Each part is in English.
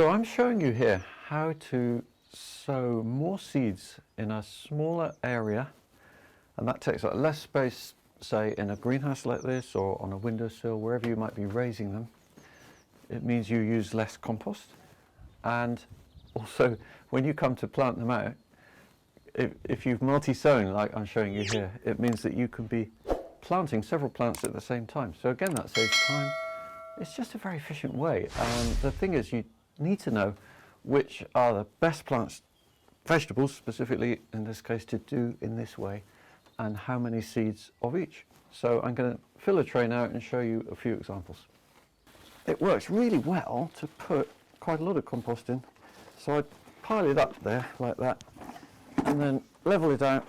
So I'm showing you here how to sow more seeds in a smaller area, and that takes up less space, say in a greenhouse like this or on a windowsill, wherever you might be raising them. It means you use less compost, and also when you come to plant them out, if you've multi-sown like I'm showing you here, it means that you can be planting several plants at the same time. So again, that saves time. It's just a very efficient way. The thing is, you need to know which are the best plants, vegetables specifically in this case, to do in this way, and how many seeds of each. So I'm going to fill a tray now and show you a few examples. It works really well to put quite a lot of compost in. So I pile it up there like that, and then level it out,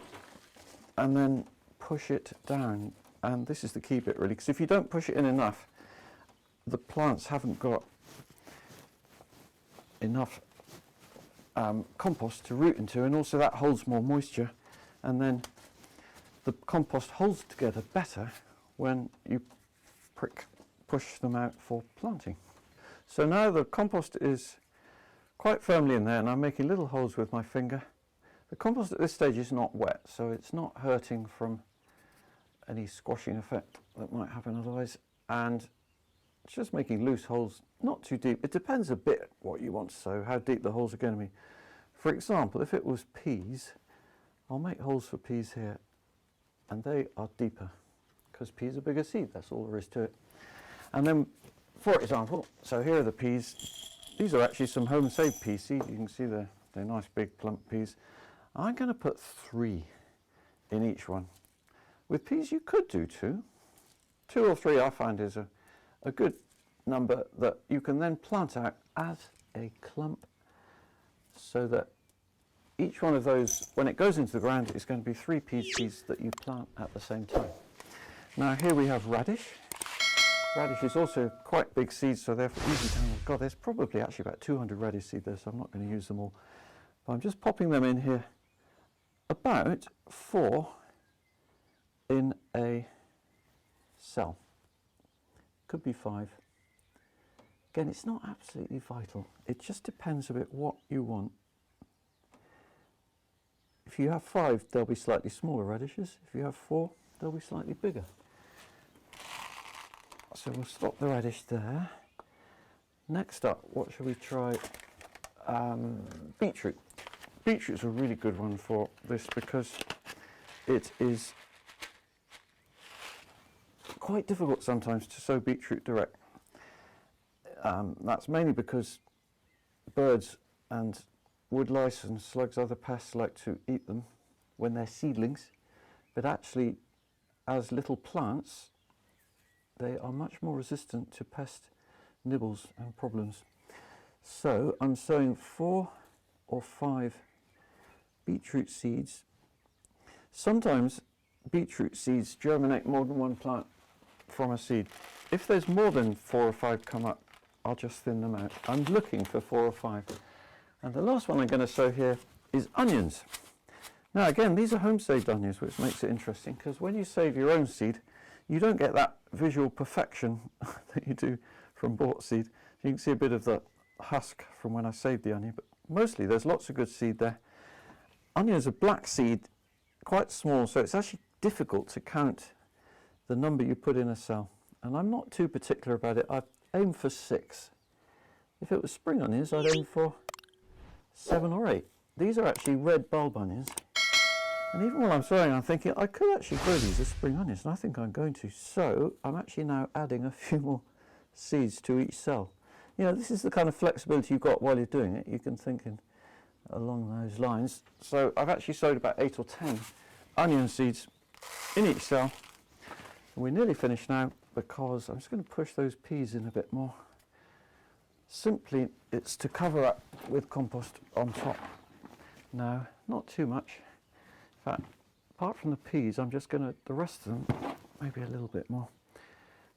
and then push it down. And this is the key bit really, because if you don't push it in enough, the plants haven't got enough compost to root into, and also that holds more moisture, and then the compost holds together better when you push them out for planting. So now the compost is quite firmly in there, and I'm making little holes with my finger. The compost at this stage is not wet, so it's not hurting from any squashing effect that might happen otherwise, and it's just making loose holes, not too deep. It depends a bit what you want to sow, how deep the holes are going to be. For example, if it was peas, I'll make holes for peas here, and they are deeper because peas are bigger seed, that's all there is to it. And then, for example, so here are the peas. These are actually some home-saved pea seed. You can see they're nice big plump peas. I'm going to put 3 in each one. With peas you could do 2. 2 or 3 I find is a good number that you can then plant out as a clump, so that each one of those, when it goes into the ground, is going to be 3 pea seeds that you plant at the same time. Now here we have radish. Radish is also quite big seeds, so therefore easy to handle. God, there's probably actually about 200 radish seed there, so I'm not going to use them all. But I'm just popping them in here, about 4 in a cell. Could be 5. Again, it's not absolutely vital. It just depends a bit what you want. If you have 5, they'll be slightly smaller radishes. If you have 4, they'll be slightly bigger. So we'll stop the radish there. Next up, what shall we try? Beetroot. Beetroot's a really good one for this because it is quite difficult sometimes to sow beetroot direct. That's mainly because birds and wood lice and slugs, other pests, like to eat them when they're seedlings, but actually as little plants they are much more resistant to pest nibbles and problems. So I'm sowing 4 or 5 beetroot seeds. Sometimes beetroot seeds germinate more than one plant from a seed. If there's more than 4 or 5 come up, I'll just thin them out. I'm looking for 4 or 5. And the last one I'm going to sow here is onions. Now again, these are home-saved onions, which makes it interesting, because when you save your own seed, you don't get that visual perfection that you do from bought seed. You can see a bit of the husk from when I saved the onion, but mostly there's lots of good seed there. Onions are black seed, quite small, so it's actually difficult to count the number you put in a cell. And I'm not too particular about it. I've aimed for 6. If it was spring onions, I'd aim for 7 or 8. These are actually red bulb onions. And even while I'm sowing, I'm thinking I could actually grow these as spring onions, and I think I'm going to. So I'm actually now adding a few more seeds to each cell. You know, this is the kind of flexibility you've got while you're doing it. You can think along those lines. So I've actually sowed about 8 or 10 onion seeds in each cell. And we're nearly finished now, because I'm just going to push those peas in a bit more. Simply, it's to cover up with compost on top. Now, not too much. In fact, apart from the peas, I'm just going to, the rest of them, maybe a little bit more.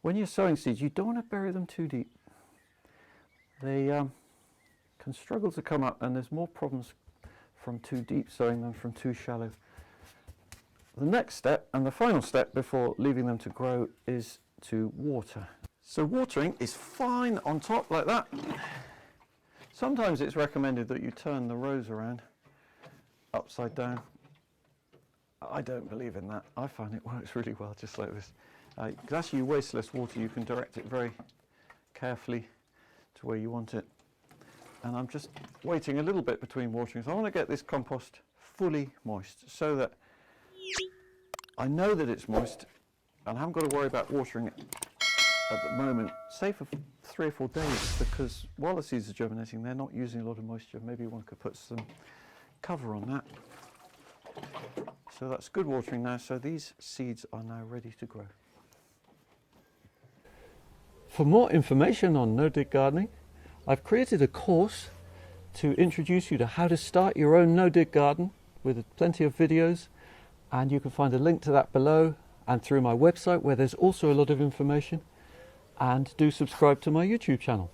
When you're sowing seeds, you don't want to bury them too deep. They can struggle to come up, and there's more problems from too deep sowing than from too shallow. The next step, and the final step before leaving them to grow, is to water. So watering is fine on top like that. Sometimes it's recommended that you turn the rows around upside down. I don't believe in that. I find it works really well just like this. Because actually you waste less water, you can direct it very carefully to where you want it. And I'm just waiting a little bit between waterings. I want to get this compost fully moist so that I know that it's moist and I haven't got to worry about watering it at the moment, say for 3 or 4 days, because while the seeds are germinating they're not using a lot of moisture. Maybe one could put some cover on that. So that's good watering now, so these seeds are now ready to grow. For more information on no-dig gardening, I've created a course to introduce you to how to start your own no-dig garden with plenty of videos, and you can find a link to that below and through my website where there's also a lot of information, and do subscribe to my YouTube channel.